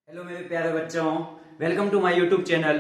Hello मेरे प्यारे बच्चों, welcome to my YouTube channel.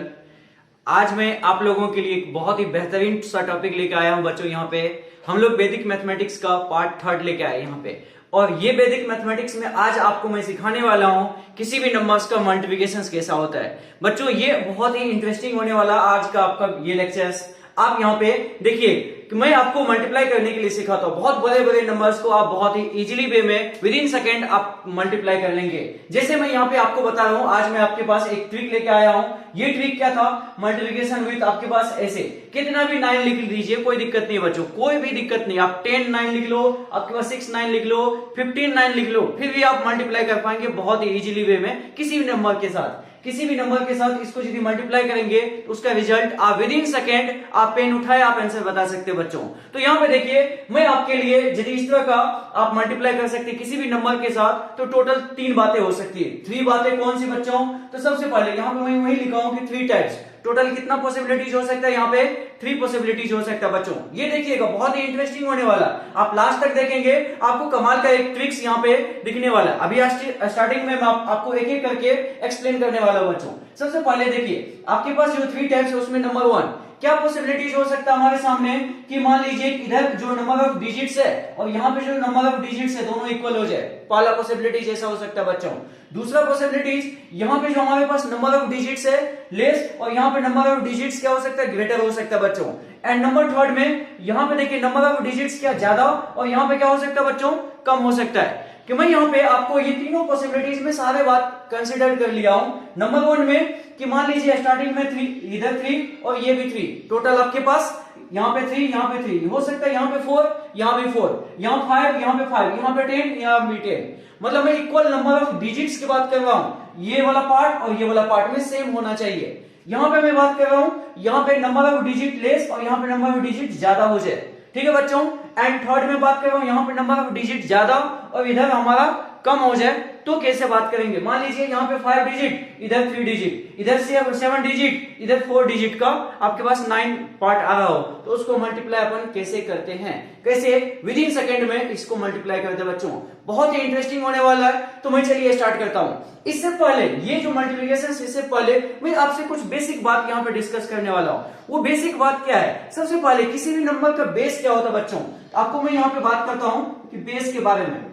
आज मैं आप लोगों के लिए एक बहुत ही बेहतरीन सा टॉपिक लेके आया हूं बच्चों। यहाँ पे हम लोग वैदिक मैथमेटिक्स का पार्ट 3 लेके आए यहाँ पे। और ये वैदिक मैथमेटिक्स में आज आपको मैं सिखाने वाला हूं किसी भी नंबर्स का मल्टीप्लिकेशन कैसा होता है। बच्चों ये बहुत ही इंटरेस्टिंग होने वाला आज का आपका ये लेक्चर्स। आप यहाँ पे देखिए कि मैं आपको मल्टीप्लाई करने के लिए सिखाता हूं। बहुत बड़े बड़े नंबर्स को आप बहुत ही इजीली वे में विद इन सेकेंड आप मल्टीप्लाई कर लेंगे। जैसे मैं यहाँ पे आपको बता रहा हूं, आज मैं आपके पास एक ट्रिक लेके आया हूं। ये ट्रिक क्या था? मल्टीप्लिकेशन विद आपके पास ऐसे कितना भी 9 लिख दीजिए, कोई दिक्कत नहीं बच्चों, कोई भी दिक्कत नहीं। आप 10 9 लिख लो, आपके पास 6 9 लिख लो, 15 9 लिख लो, फिर भी आप मल्टीप्लाई कर पाएंगे बहुत ही इजीली वे में किसी भी नंबर के साथ। किसी भी नंबर के साथ इसको यदि मल्टीप्लाई करेंगे तो उसका रिजल्ट आप विद इन सेकेंड आप पेन उठाए आप आंसर बता सकते हैं बच्चों। तो यहाँ पे देखिए मैं आपके लिए यदि इस तरह का आप मल्टीप्लाई कर सकते हैं किसी भी नंबर के साथ, तो टोटल 3 बातें हो सकती है। 3 बातें कौन सी बच्चों? तो सबसे पहले यहाँ पे मैं वही लिखा हूं कि 3 टाइप्स। टोटल कितना पॉसिबिलिटीज हो सकता है? यहाँ पे 3 पॉसिबिलिटीज हो सकता है बच्चों। ये देखिएगा बहुत ही इंटरेस्टिंग होने वाला, आप लास्ट तक देखेंगे आपको कमाल का एक ट्रिक्स यहाँ पे दिखने वाला है। अभी स्टार्टिंग में मैं आपको एक एक करके एक्सप्लेन करने वाला हूं बच्चों। सबसे पहले देखिए आपके पास जो 3 टाइप्स है उसमें नंबर 1 क्या पॉसिबिलिटीज हो सकता है हमारे सामने कि मान लीजिए इधर जो नंबर ऑफ डिजिट्स है और यहाँ पे जो नंबर ऑफ डिजिट्स है दोनों इक्वल हो जाए। पहला पॉसिबिलिटीज ऐसा हो सकता है बच्चों। दूसरा पॉसिबिलिटीज यहाँ पे जो हमारे पास नंबर ऑफ डिजिट्स है लेस और यहाँ पे नंबर ऑफ डिजिट्स क्या हो सकता है? ग्रेटर हो सकता है बच्चों। एंड नंबर 3 में यहाँ पे देखिए नंबर ऑफ डिजिट्स क्या ज्यादा और यहाँ पे क्या हो सकता है बच्चों? कम हो सकता है। कि मैं यहाँ पे आपको ये तीनों पॉसिबिलिटीज में सारे बात कंसिडर कर लिया हूं। नंबर 1 में कि मान लीजिए स्टार्टिंग में 3, इधर 3 और ये भी 3, टोटल आपके पास यहाँ पे 3 यहाँ पे 3 हो सकता है, यहाँ पे 4 यहाँ भी 4, यहाँ 5 यहाँ पे 5, यहाँ पे 10 यहाँ भी 10। मतलब मैं इक्वल नंबर ऑफ डिजिट्स की बात कर रहा हूं। ये वाला पार्ट और ये वाला पार्ट में सेम होना चाहिए। यहाँ पे मैं बात कर रहा हूं यहाँ पे नंबर ऑफ डिजिट लेस और यहाँ पे नंबर ऑफ डिजिट ज्यादा हो जाए। ठीक है बच्चों। एंड 3 में बात कर रहा हूं यहाँ पे नंबर ऑफ डिजिट ज्यादा और इधर हमारा कम हो जाए। तो कैसे बात करेंगे? मान लीजिए यहाँ पे 5 डिजिट, इधर 3 डिजिट, इधर 7 डिजिट, इधर 4 डिजिट का आपके पास 9 पार्ट आ रहा हो, तो उसको मल्टीप्लाई अपन कैसे करते हैं? कैसे? विद इन सेकेंड में इसको मल्टीप्लाई करते हैं बच्चों। बहुत ही इंटरेस्टिंग होने वाला है। तो मैं चलिए स्टार्ट करता हूं। इससे पहले ये जो मल्टीप्लिकेशन इससे पहले मैं आपसे कुछ बेसिक बात यहाँ पे डिस्कस करने वाला हूँ। वो बेसिक बात क्या है? सबसे पहले किसी भी नंबर का बेस क्या होता है बच्चों? आपको मैं यहाँ पे बात करता हूं कि बेस के बारे में।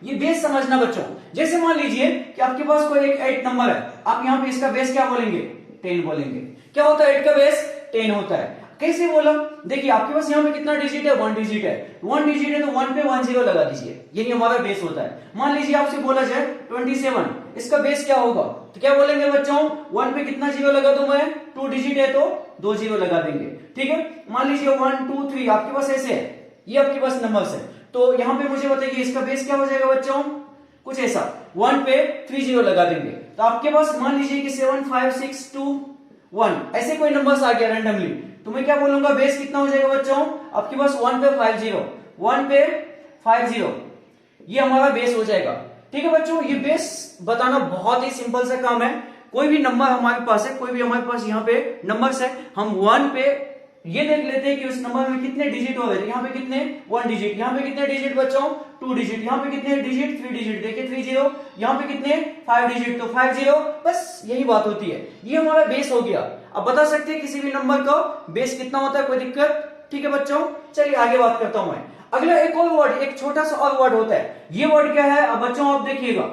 ये बेस समझना बच्चों। जैसे मान लीजिए कि आपके पास कोई एक 8 नंबर है, आप यहाँ पे इसका बेस क्या बोलेंगे? 10 बोलेंगे। क्या होता है? 8 का बेस 10 होता है। कैसे बोला? देखिए आपके पास यहाँ पे कितना डिजिट है? 1 डिजिट है। 1 डिजिट है तो 1 पे 1 0 लगा दीजिए, यही हमारा बेस होता है। मान लीजिए आपसे बोला जाए 27, इसका बेस क्या होगा? तो क्या बोलेंगे बच्चों? 1 पे कितना 0 लगा दूं मैं? 2 डिजिट है तो 2 0 लगा देंगे। ठीक है। मान लीजिए 1 2 3 आपके पास ऐसे है, ये आपके पास नंबर्स है। तो यहां पे मुझे बताइए इसका बेस क्या हो जाएगा बच्चों? कुछ ऐसा 1 पे 3 0 लगा देंगे। तो आपके पास मान लीजिए कि 7 5 6 2 1 ऐसे कोई नंबर्स आ गया रैंडमली, तो मैं क्या बोलूंगा? बेस कितना हो जाएगा बच्चों? आपके पास 1 पे 5 0, 1 पे 5 0, ये हमारा बेस हो जाएगा। ठीक है बच्चों। ये बेस बताना बहुत ही सिंपल सा काम है। कोई भी नंबर हमारे पास है, कोई भी हमारे पास यहाँ पे नंबर्स है, हम 1 पे ये देख लेते हैं कि उस नंबर में कितने डिजिट हो गए। यहाँ पे कितने? 1 डिजिट। यहाँ पे कितने डिजिट बच्चों? 2 डिजिट। यहाँ पे कितने डिजिट? 3 डिजिट। देखिए 3 0। यहाँ पे कितने? 5 डिजिट, तो 5 0। बस यही बात होती है। ये हमारा बेस हो गया। अब बता सकते हैं किसी भी नंबर का बेस कितना होता है, कोई दिक्कत? ठीक है बच्चों। चलिए आगे बात करता हूं मैं। अगला एक और वर्ड, एक छोटा सा और वर्ड होता है। ये वर्ड क्या है? अब बच्चों आप देखिएगा,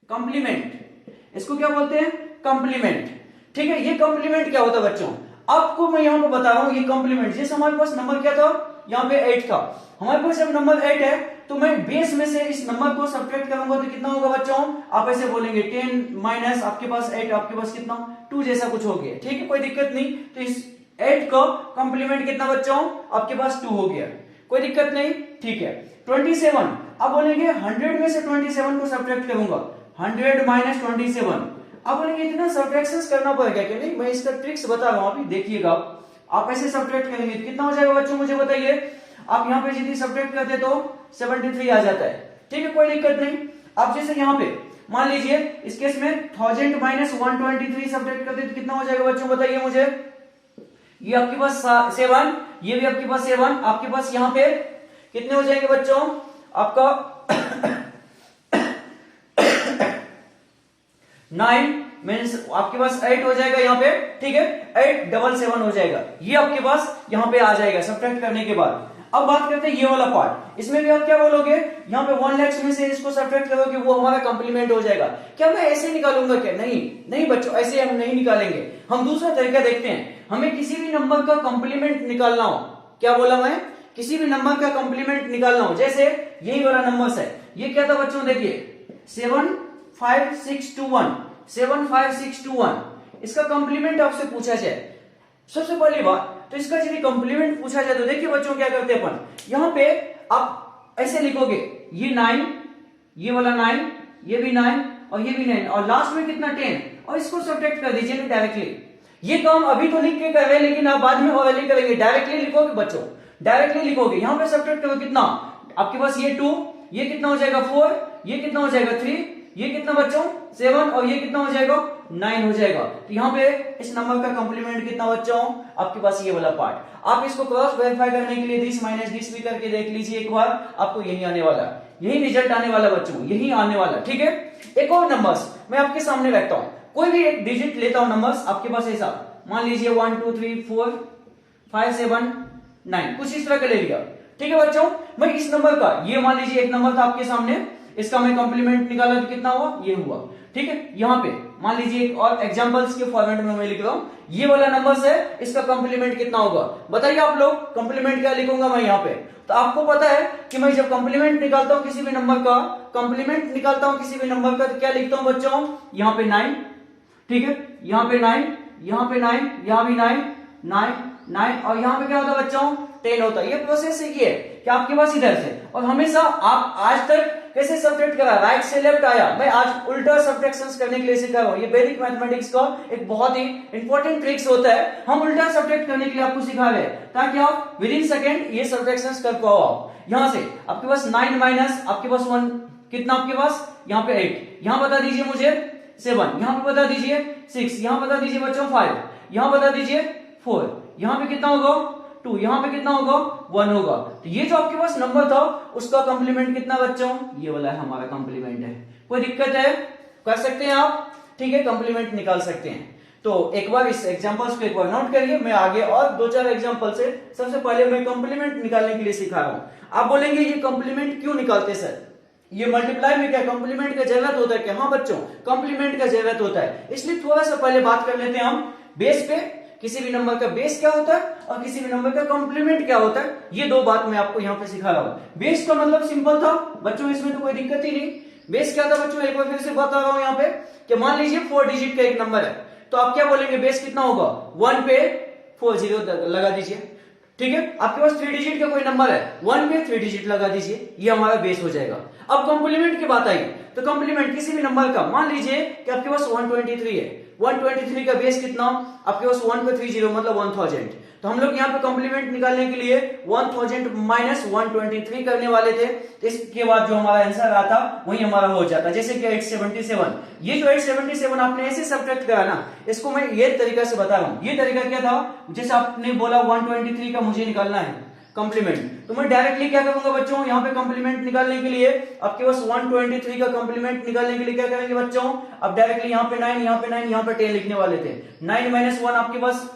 कंप्लीमेंट। इसको क्या बोलते हैं? कंप्लीमेंट। ठीक है। ये कंप्लीमेंट क्या होता है बच्चों? आपको मैं यहां पे बता रहा हूं ये कंप्लीमेंट। जैसे हमारे पास नंबर क्या था? यहाँ पे 8 था। हमारे पास जब नंबर 8 है तो मैं बेस में से इस नंबर को सब्ट्रैक्ट करूंगा तो कितना होगा बच्चों? आप ऐसे बोलेंगे 10 माइनस आपके पास 8, आपके पास कितना? 2 जैसा कुछ हो गया। ठीक है, कोई दिक्कत नहीं। तो इस 8 का कंप्लीमेंट कितना बच्चों? आपके पास 2 हो गया, कोई दिक्कत नहीं। ठीक है। 27 अब बोलेंगे 100 में से 27 को सब्ट्रैक्ट करूंगा, 100 माइनस 27। अब बोलेंगे इतना सब्ट्रैक्शंस करना पड़ेगा कि नहीं? मैं इसका ट्रिक्स बता रहा हूं, अभी देखिएगा। आप ऐसे सब्ट्रैक्ट करेंगे तो कितना हो जाएगा बच्चों? मुझे बताइए। आप यहाँ पे यदि सब्ट्रैक्ट करते तो 73 आ जाता है। ठीक है, कोई दिक्कत नहीं। आप जैसे यहाँ पे मान लीजिए इस केस में 1000 माइनस 123 सब्ट्रैक्ट करते तो कितना हो जाएगा बच्चों? बताइए मुझे। ये आपके पास 7, ये भी आपके पास 7, आपके पास यहाँ पे कितने हो जाएंगे बच्चों? आपका 9 मीन्स आपके पास 8 हो जाएगा यहाँ पे, ठीक है, 877 हो जाएगा, ये आपके पास यहाँ पे आ जाएगा सब्ट्रैक्ट करने के बाद। अब बात करते हैं ये वाला पार्ट, इसमें भी आप क्या बोलोगे, यहाँ पे 1 लाख में से इसको सब्ट्रैक्ट करोगे, वो हमारा कंप्लीमेंट हो जाएगा। क्या मैं ऐसे निकालूंगा क्या? नहीं नहीं बच्चों, ऐसे हम नहीं निकालेंगे, हम दूसरा तरीका देखते हैं। हमें किसी भी नंबर का कंप्लीमेंट निकालना हो, क्या बोला मैं, किसी भी नंबर का कंप्लीमेंट निकालना हो, जैसे यही वाला नंबर है, ये क्या था बच्चों, देखिए 75621, 75621, इसका कंप्लीमेंट आपसे पूछा जाए, सबसे पहली बात तो इसका यदि कंप्लीमेंट पूछा जाए तो देखिए बच्चों क्या करते हैं अपन, यहां पे आप ऐसे लिखोगे, ये 9, ये वाला 9, ये भी 9 और ये भी 9 और लास्ट में कितना 10, और इसको सब्ट्रैक्ट कर दीजिए डायरेक्टली। ये काम अभी तो लिख के कर रहे हैं, लेकिन आप बाद में ओरली करेंगे, डायरेक्टली लिखोगे बच्चों, डायरेक्टली लिखोगे, यहां पे सब्ट्रैक्ट करोगे कितना, आपके पास ये 2, ये कितना हो जाएगा 4, ये कितना हो जाएगा 3, ये कितना बच्चों 7 और ये कितना हो जाएगा 9 हो जाएगा। तो यहाँ पे इस नंबर का कंप्लीमेंट कितना बच्चों, आपके पास ये वाला पार्ट। आप इसको क्रॉस वेरीफाई करने के लिए दिस माइनस दिस भी करके देख लीजिए एक बार, आपको यही आने वाला, यही रिजल्ट आने वाला बच्चों, यही आने वाला, ठीक है। एक और नंबर्स मैं आपके सामने रखता हूं, कोई भी एक डिजिट लेता हूं नंबर्स आपके पास ऐसा, मान लीजिए 1 2 3 4 5 7 9, कुछ इस तरह का ले लिया, ठीक है बच्चों। मैं इस नंबर का, ये मान लीजिए एक नंबर था आपके सामने, इसका मैं कंप्लीमेंट निकाला तो कितना हुआ, ये हुआ, ठीक है। यहाँ पे मान लीजिए एक और एग्जांपल्स के फॉर्मेट में मैं लिख रहा हूं, ये वाला नंबर है, इसका कंप्लीमेंट कितना होगा बताइए आप लोग, कंप्लीमेंट क्या लिखूंगा मैं यहाँ पे। तो आपको पता है कि मैं जब कंप्लीमेंट निकालता हूं किसी भी नंबर का, कंप्लीमेंट निकालता हूं किसी भी नंबर का, तो क्या लिखता हूं बच्चों, यहाँ पे 9, ठीक है, यहाँ पे 9, यहाँ पे 9, यहाँ भी 9 9 9 और यहाँ पे क्या होता है बच्चों 10 होता है। ये प्रोसेस है कि आपके पास इधर से, और हमेशा आप आज तक कैसे सब्ट्रैक्ट करा, राइट से लेफ्ट आया, मैं आज उल्टा सब्ट्रैक्शंस करने के लिए सिखा रहा हूं। ये वैदिक मैथमेटिक्स का एक बहुत ही इंपॉर्टेंट ट्रिक्स होता है, हम उल्टा सब्ट्रैक्ट करने के लिए आपको सिखा रहे हैं ताकि आप विद इन सेकंड ये सब्ट्रैक्शंस कर पाओ। आप यहां से आपके पास 9 माइनस आपके पास 1 कितना, आपके पास यहाँ पे 8, यहां बता दीजिए मुझे 7, यहां पे बता दीजिए 6, यहां बता दीजिए बच्चों 5, यहां बता दीजिए 4, यहां पे कितना होगा 2, यहां पे कितना होगा 1 होगा। तो ये जो आपके पास नंबर था उसका कंप्लीमेंट कितना बच्चों, ये वाला है हमारा कंप्लीमेंट है। कोई दिक्कत है, कर सकते हैं आप, ठीक है, कंप्लीमेंट निकाल सकते हैं। तो एक बार इस एग्जांपल्स को एक बार नोट करिए, मैं आगे और 2-4 एग्जांपल से, सबसे पहले मैं कंप्लीमेंट निकालने के लिए सिखा रहा हूं। आप बोलेंगे ये कंप्लीमेंट क्यों निकालते सर, ये मल्टीप्लाई में क्या कंप्लीमेंट का जरूरत होता है क्या? हाँ बच्चों, कंप्लीमेंट का जरूरत होता है, इसलिए थोड़ा सा पहले बात कर लेते हैं हम बेस पे, किसी भी नंबर का बेस क्या होता है और किसी भी नंबर का कंप्लीमेंट क्या होता है, ये दो बात मैं आपको यहाँ पे सिखा रहा हूं। बेस का मतलब सिंपल था बच्चों, इसमें तो कोई दिक्कत ही नहीं। बेस क्या था बच्चों, एक बार फिर से बता रहा हूं यहाँ पे कि मान लीजिए 4 डिजिट का एक नंबर है, तो आप क्या बोलेंगे, बेस कितना होगा, 1 पे 4 जीरो लगा दीजिए, ठीक है। आपके पास 3 डिजिट का कोई नंबर है, 1 पे 3 डिजिट लगा दीजिए, ये हमारा बेस हो जाएगा। अब कंप्लीमेंट की बात आई, तो कंप्लीमेंट किसी भी नंबर का, मान लीजिए कि आपके पास 123 है, 123 का बेस कितना, आपके पास 1 पे 30 मतलब 1000, तो हम लोग यहाँ पे कंप्लीमेंट निकालने के लिए 1000 माइनस 123 करने वाले थे, तो इसके बाद जो हमारा आंसर आता वही हमारा हो जाता, जैसे कि 877। ये जो 877 आपने ऐसे सब्ट्रैक्ट करा ना, इसको मैं ये तरीका से बता रहा हूं। ये तरीका क्या था, जैसे आपने बोला 123 का मुझे निकालना है कंप्लीमेंट, तो मैं डायरेक्टली क्या करूंगा बच्चों, यहाँ पे कंप्लीमेंट निकालने के लिए आपके पास 123 का कंप्लीमेंट निकालने के लिए क्या करेंगे बच्चों, अब डायरेक्टली यहाँ पे 9, यहाँ पे 9, यहाँ पे 10 लिखने वाले थे। 9 माइनस 1 आपके पास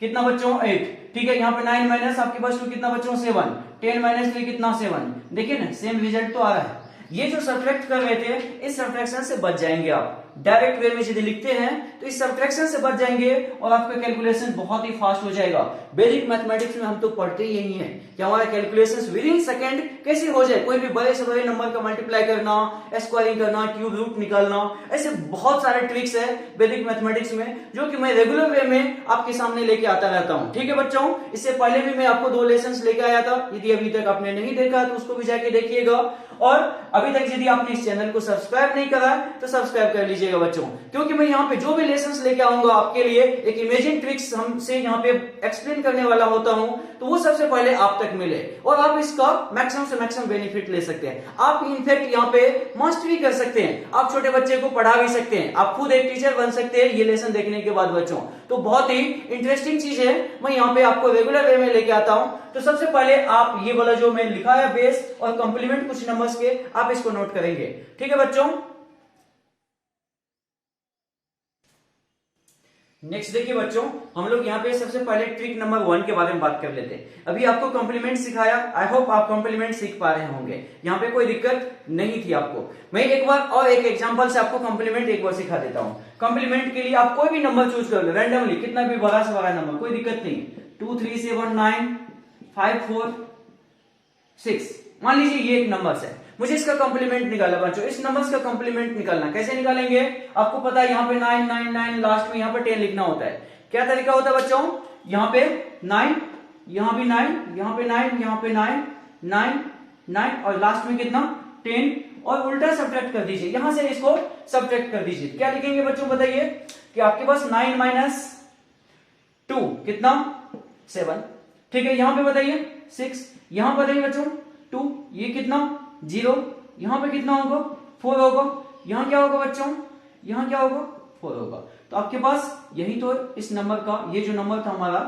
कितना बच्चों 8, ठीक है, यहाँ पे 9 माइनस आपके पास 2 कितना बच्चों 7, 10 माइनस 3 कितना 7, देखिए ना सेम रिजल्ट तो आ रहा है। ये जो सब्ट्रैक्ट कर रहे थे, इस सब्ट्रैक्शन से बच जाएंगे आप, डायरेक्ट वे में यदि लिखते हैं तो इस सब्ट्रैक्शन से बच जाएंगे और आपका कैलकुलेशन बहुत ही फास्ट हो जाएगा। बेसिक मैथमेटिक्स में हम तो पढ़ते ही यही है कि हमारा कैलकुलेशन विद इन सेकंड कैसे हो जाए, कोई भी बड़े से बड़े नंबर का मल्टीप्लाई करना, स्क्वायरिंग करना, क्यूब रूट निकालना, ऐसे बहुत सारे ट्रिक्स है वैदिक मैथमेटिक्स में जो कि मैं रेगुलर वे में आपके सामने लेके आता रहता हूं, ठीक है बच्चों। इससे पहले भी मैं आपको 2 लेसन लेके आया था, यदि अभी तक आपने नहीं देखा तो उसको भी जाके देखिएगा, और अभी तक यदि आपने इस चैनल को सब्सक्राइब नहीं करा तो सब्सक्राइब कर लीजिएगा बच्चों, क्योंकि मैं यहाँ पे जो भी लेसन्स लेके आऊंगा आपके लिए एक इमेजिन ट्रिक्स हमसे यहाँ पे एक्सप्लेन करने वाला होता हूं, तो वो सबसे पहले आप तक मिले और आप इसका मैक्सिमम से मैक्सिमम बेनिफिट ले सकते हैं। आप इनफैक्ट यहाँ पे मास्टरी कर सकते हैं, आप छोटे बच्चे को पढ़ा भी सकते हैं, आप खुद एक टीचर बन सकते हैं ये लेसन देखने के बाद बच्चों। तो बहुत ही इंटरेस्टिंग चीज है, मैं यहाँ पे आपको रेगुलर वे में लेके आता हूं। तो सबसे पहले आप ये वाला जो मैं लिखा है बेस और कंप्लीमेंट कुछ नंबर्स के, आप इसको नोट करेंगे, ठीक है बच्चों। नेक्स्ट देखिए बच्चों, हम लोग यहाँ पे सबसे पहले ट्रिक नंबर 1 के बारे में बात कर लेते हैं। अभी आपको कॉम्प्लीमेंट सिखाया, आई होप आप कॉम्प्लीमेंट सीख पा रहे होंगे, यहाँ पे कोई दिक्कत नहीं थी आपको। मैं एक बार और एक एग्जांपल से आपको कॉम्प्लीमेंट एक बार सिखा देता हूँ। कॉम्प्लीमेंट के लिए आप कोई भी नंबर चूज कर लो रैंडमली, कितना भी बड़ा से बड़ा नंबर, कोई दिक्कत नहीं। 2 3 7 9 5 4 6, मान लीजिए ये एक नंबर है, मुझे इसका कॉम्प्लीमेंट निकालना बच्चों। इस नंबर्स का कॉम्प्लीमेंट निकालना कैसे निकालेंगे, आपको पता है यहाँ पे 9 9 9 लास्ट में यहाँ पे 10 लिखना होता है। क्या तरीका होता है बच्चों, यहाँ पे 9, यहाँ भी 9, यहाँ पे 9, यहाँ पे 9 9 9 और लास्ट में कितना 10, और उल्टा सब्ट्रैक्ट कर दीजिए, यहां से इसको सब्ट्रैक्ट कर दीजिए। क्या लिखेंगे बच्चों बताइए, कि आपके पास 9 माइनस 2 कितना 7, ठीक है। यहां पे बताइए 6, यहां बताइए बच्चों 2, ये कितना 0, यहां पे कितना होगा 4 होगा, यहां क्या होगा बच्चों, यहां क्या होगा 4 होगा। तो आपके पास यही तो इस नंबर का, ये जो नंबर था हमारा,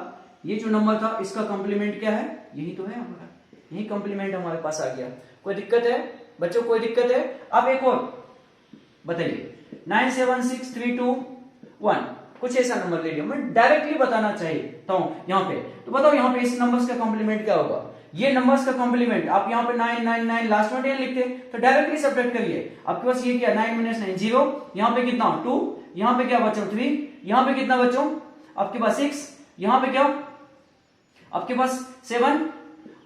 ये जो नंबर था इसका कॉम्प्लीमेंट क्या है, यही तो है हमारा, यही कॉम्प्लीमेंट हमारे पास आ गया। कोई दिक्कत है बच्चों, कोई दिक्कत है? आप एक और बताइए, 9 7 6 3 2 1, कुछ ऐसा नंबर ले लिया, मैं डायरेक्टली बताना चाहता हूं यहाँ पे। तो बताओ यहाँ पे इस नंबर्स का कॉम्प्लीमेंट क्या होगा, ये नंबर्स का कॉम्प्लीमेंट। आप यहाँ पे 9 9 9 लास्ट में 10 लिखते तो डायरेक्टली सब्ट्रैक्ट करिए, आपके पास ये क्या 9 माइनस 9 0, यहाँ पे कितना 2, यहाँ पे क्या बच्चों 3, यहाँ पे कितना बच्चों आपके पास 6, यहाँ पे क्या आपके पास 7,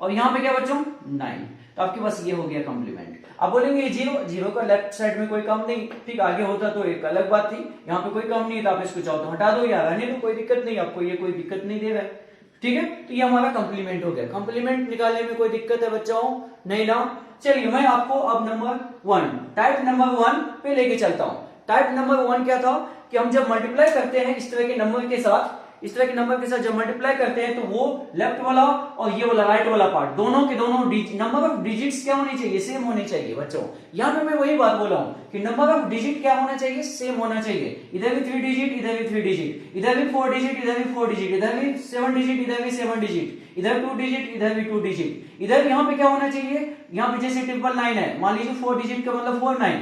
और यहाँ पे क्या बच्चों 9। तो आपके पास ये हो गया कॉम्प्लीमेंट। आप बोलेंगे ये 0 0 का लेफ्ट साइड में कोई कम नहीं, ठीक, आगे होता तो एक अलग बात थी, यहाँ पे कोई कम नहीं है तो आप इसको चाहो तो हटा दो या रहने दो, कोई दिक्कत नहीं, आपको ये कोई दिक्कत नहीं दे रहा है, ठीक है। तो ये हमारा कॉम्प्लीमेंट हो गया। कॉम्प्लीमेंट निकालने में कोई दिक्कत है बच्चों, नहीं ना। चलिए मैं आपको अब नंबर 1, टाइप नंबर 1 पे लेके चलता हूं। टाइप नंबर 1 क्या था, कि हम जब मल्टीप्लाई करते हैं इस तरह के नंबर के साथ, इस तरह के नंबर के साथ जब मल्टीप्लाई करते हैं तो वो लेफ्ट वाला और ये वाला राइट वाला पार्ट, दोनों के दोनों नंबर ऑफ डिजिट्स क्या होने चाहिए, सेम होने चाहिए बच्चों। यहाँ पे मैं वही बात बोला हूँ कि नंबर ऑफ डिजिट क्या होना चाहिए, सेम होना चाहिए। इधर भी 3 डिजिट, इधर भी 3 डिजिट, इधर भी 4 डिजिट, इधर भी 4 डिजिट, इधर भी 7 डिजिट, इधर भी 7 डिजिट, इधर 2 डिजिट, इधर भी 2 डिजिट। इधर यहाँ पे क्या होना चाहिए, यहाँ पे जैसे 999 है, मान लीजिए 4 डिजिट का मतलब 4 9,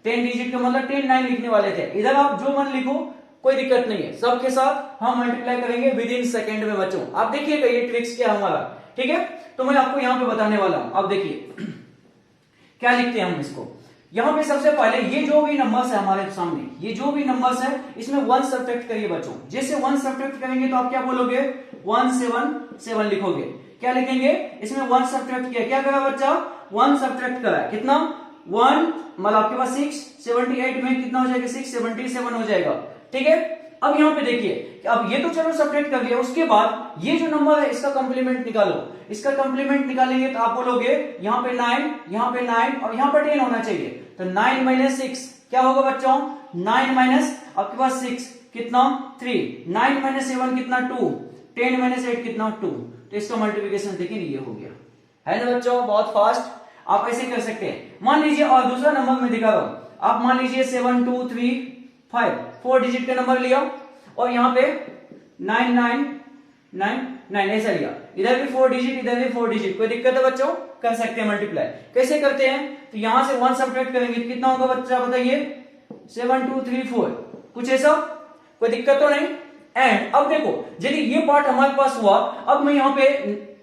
10 डिजिट का मतलब 10 9 लिखने वाले थे। इधर आप जो मन लिखो कोई दिक्कत नहीं है, सबके साथ हम मल्टीप्लाई करेंगे विद इन सेकेंड में बच्चों। आप देखिएगा ये ट्रिक्स क्या हमारा, ठीक है। तो मैं आपको यहाँ पे बताने वाला हूं, अब देखिए क्या लिखते हैं हम इसको। यहाँ पे सबसे पहले ये जो भी नंबर्स है हमारे सामने, ये जो भी नंबर्स है इसमें 1 सब्ट्रैक्ट करिए बच्चों। जैसे 1 सब्ट्रैक्ट करेंगे तो आप क्या बोलोगे, 1 7 7 लिखोगे। क्या लिखेंगे, इसमें 1 सब्ट्रैक्ट किया, क्या करा बच्चा 1 सब्ट्रैक्ट करा, कितना 1, मतलब आपके पास 6, 78 में कितना हो जाएगा 6 77 हो जाएगा, ठीक है। अब यहाँ पे देखिए, अब ये तो चलो सब्ट्रैक्ट कर लिया, उसके बाद ये जो नंबर है इसका कॉम्प्लीमेंट निकालो। इसका कॉम्प्लीमेंट निकालेंगे तो आप बोलोगे यहाँ पे 9, यहाँ पे 9 और यहाँ पे 10 होना चाहिए। तो 9 माइनस 6 क्या होगा बच्चों, 9 माइनस आपके पास 6 कितना 3, 9 माइनस 7 कितना 2, 10 माइनस 8 कितना 2। तो इसका मल्टीप्लिकेशन देखिए ये हो गया, है ना बच्चों, बहुत फास्ट। आप ऐसे कर सकते हैं। मान लीजिए और दूसरा नंबर में दिखा रहा हूं, आप मान लीजिए 7 2 3 5 4 डिजिट का नंबर लिया और यहाँ पे 9 9 9 9 ऐसा लिया, इधर भी 4 डिजिट, इधर भी 4 डिजिट। कोई दिक्कत है बच्चों, कर सकते हैं मल्टीप्लाई। कैसे करते हैं, तो यहां से 1 सब्ट्रैक्ट करेंगे तो कितना होगा बच्चा बताइए, 7 2 3 4, कुछ ऐसा, कोई दिक्कत तो नहीं। एंड अब देखो यदि ये पार्ट हमारे पास हुआ, अब मैं यहाँ पे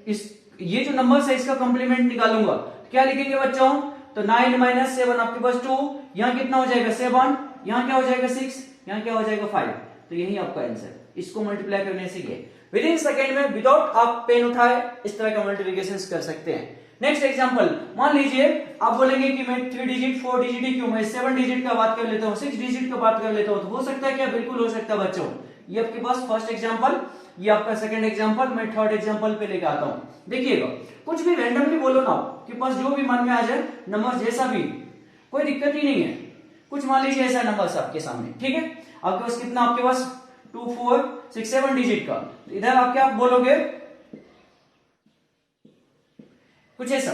इस ये जो नंबर है इसका कॉम्प्लीमेंट निकालूंगा। क्या लिखेंगे बच्चों, तो 9 माइनस 7 आपके पास 2, यहाँ कितना हो जाएगा 7, यहाँ क्या हो जाएगा 6, यहाँ क्या हो जाएगा 5। तो यही आपका आंसर, इसको मल्टीप्लाई करने से ये विद इन सेकेंड में विदाउट आप पेन उठाए इस तरह का मल्टीप्लिकेशन कर सकते हैं। नेक्स्ट एग्जांपल, मान लीजिए आप बोलेंगे कि मैं 3 डिजिट 4 डिजिट ही क्यों, मैं 7 डिजिट का बात कर लेता हूँ, 6 डिजिट का बात कर लेता हूँ, तो हो सकता है क्या, बिल्कुल हो सकता है बच्चों। ये आपके पास फर्स्ट एग्जांपल, ये आपका सेकंड एग्जांपल, मैं थर्ड एग्जांपल पे लेके आता हूँ। देखिएगा कुछ भी रैंडमली बोलो ना, आपके पास जो भी मन में आ जाए नंबर जैसा भी, कोई दिक्कत ही नहीं है। कुछ मान लीजिए ऐसा नंबर आपके सामने, ठीक है, आपके पास कितना, आपके पास 2 4 6 7 डिजिट का, इधर आप क्या बोलोगे कुछ ऐसा,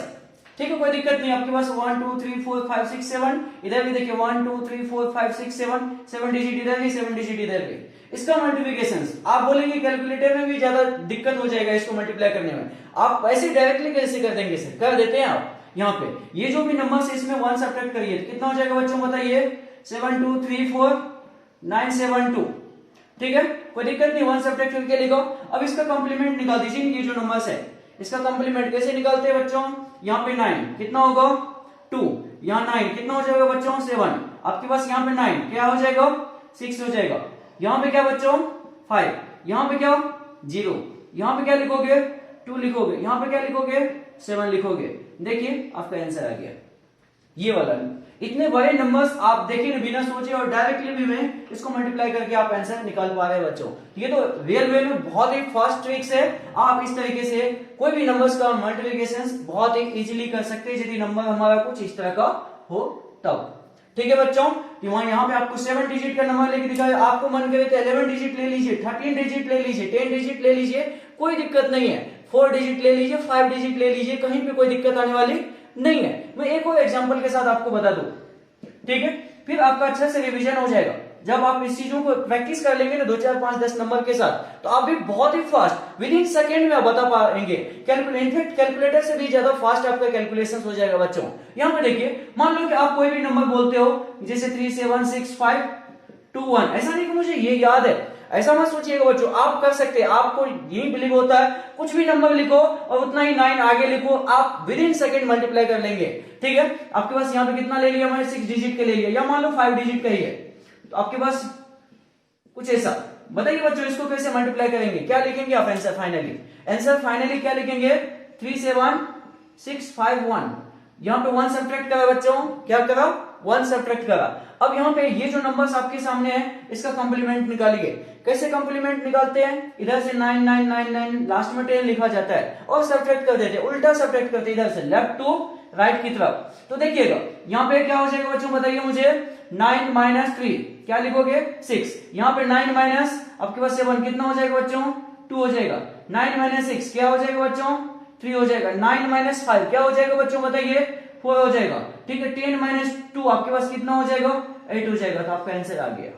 ठीक है, कोई दिक्कत नहीं। आपके पास 1 2 3 4 5 6 7, इधर भी देखिए 1 2 3 4 5 6 7, 7 डिजिट इधर भी, 7 डिजिट इधर भी। इसका मल्टीप्लिकेशन आप बोलेंगे कैलकुलेटर में भी ज्यादा दिक्कत हो जाएगा इसको मल्टीप्लाई करने में, आप ऐसे डायरेक्टली कैसे कर देंगे सर, कर देते हैं आप। यहाँ पे ये जो भी नंबर है इसमें 1 सब्ट्रैक्ट करिए तो कितना हो जाएगा बच्चों बताइए, 7 2 3 4 9 7 2, ठीक है, कोई दिक्कत नहीं, 1 सब्ट्रैक्ट करके लिखो। अब इसका कॉम्प्लीमेंट निकाल दीजिए, ये जो नंबर्स है इसका कॉम्प्लीमेंट कैसे निकालते हैं बच्चों, यहाँ पे 9 कितना होगा 2, यहाँ 9 कितना हो जाएगा बच्चों 7, आपके पास यहाँ पे 9 क्या हो जाएगा 6 हो जाएगा, यहाँ पे क्या बच्चों 5, यहाँ पे क्या 0, यहाँ पे क्या लिखोगे 2 लिखोगे, यहाँ पे क्या लिखोगे 7 लिखोगे। देखिए आपका आंसर आ गया ये वाला। इतने बड़े नंबर्स आप देखिए बिना सोचे और डायरेक्टली भी में इसको मल्टीप्लाई करके आप आंसर निकाल पा रहे हैं बच्चों। ये तो रियल वे में बहुत ही फास्ट ट्रिक्स है, आप इस तरीके से कोई भी नंबर्स का मल्टीप्लिकेशन बहुत ही इजीली कर सकते हैं यदि नंबर हमारा कुछ इस तरह का हो तब। ठीक है बच्चों, यहाँ पे आपको 7 डिजिट का नंबर लेके दिखाया, आपको मन करे तो 11 डिजिट ले लीजिए, 13 डिजिट ले लीजिए, 10 डिजिट ले लीजिए, कोई दिक्कत नहीं है, 4 डिजिट ले लीजिए, 5 डिजिट ले लीजिए, कहीं पे कोई दिक्कत आने वाली नहीं है। मैं एक और एग्जांपल के साथ आपको बता दूं, ठीक है, फिर आपका अच्छा से रिवीजन हो जाएगा। जब आप इस चीजों को प्रैक्टिस कर लेंगे ना 2 4 5 10 नंबर के साथ, तो आप भी बहुत ही फास्ट विद इन सेकेंड में आप बता पाएंगे। इनफैक्ट कैलकुलेटर से भी ज्यादा फास्ट आपका कैलकुलेशन हो जाएगा बच्चों। यहाँ पे देखिए, मान लो कि आप कोई भी नंबर बोलते हो जैसे 3 7 6 5 2 1, ऐसा नहीं कि मुझे ये याद है, ऐसा मत सोचिएगा बच्चों, आप कर सकते हैं, आपको यही बिलीव होता है, कुछ भी नंबर लिखो और उतना ही 9 आगे लिखो, आप विद इन सेकेंड मल्टीप्लाई कर लेंगे। ठीक है, आपके पास यहाँ पे कितना ले लिया मैंने 6 डिजिट के ले लिया, या मान लो 5 डिजिट का ही है, तो आपके पास कुछ ऐसा। बताइए बच्चों इसको कैसे मल्टीप्लाई करेंगे, क्या लिखेंगे आप आंसर फाइनली, आंसर फाइनली क्या लिखेंगे 3 7 6 5 1, यहाँ पे 1 सब्ट्रैक्ट करा बच्चों, क्या करा 1 सब्ट्रैक्ट करा। अब यहाँ पे ये जो नंबर्स आपके सामने है इसका कॉम्प्लीमेंट निकालिए। कैसे कॉम्प्लीमेंट निकालते हैं, इधर से 9 9 9 9 लास्ट में 10 लिखा जाता है और सब्ट्रैक्ट कर देते हैं, उल्टा सब्ट्रैक्ट करते हैं, इधर से लेफ्ट टू राइट की तरफ। तो देखिएगा यहाँ पे क्या हो जाएगा बच्चों, बताइए मुझे 9 माइनस 3 क्या लिखोगे 6, यहाँ पे 9 माइनस आपके पास 7 कितना हो जाएगा बच्चों 2 हो जाएगा, 9 माइनस 6 क्या हो जाएगा बच्चों 3 हो जाएगा, 9 माइनस 5 क्या हो जाएगा बच्चों बताइए 4 हो जाएगा। ठीक है, 10 माइनस 2 आपके पास कितना हो जाएगा 8 हो जाएगा। तो आपका आंसर आ गया,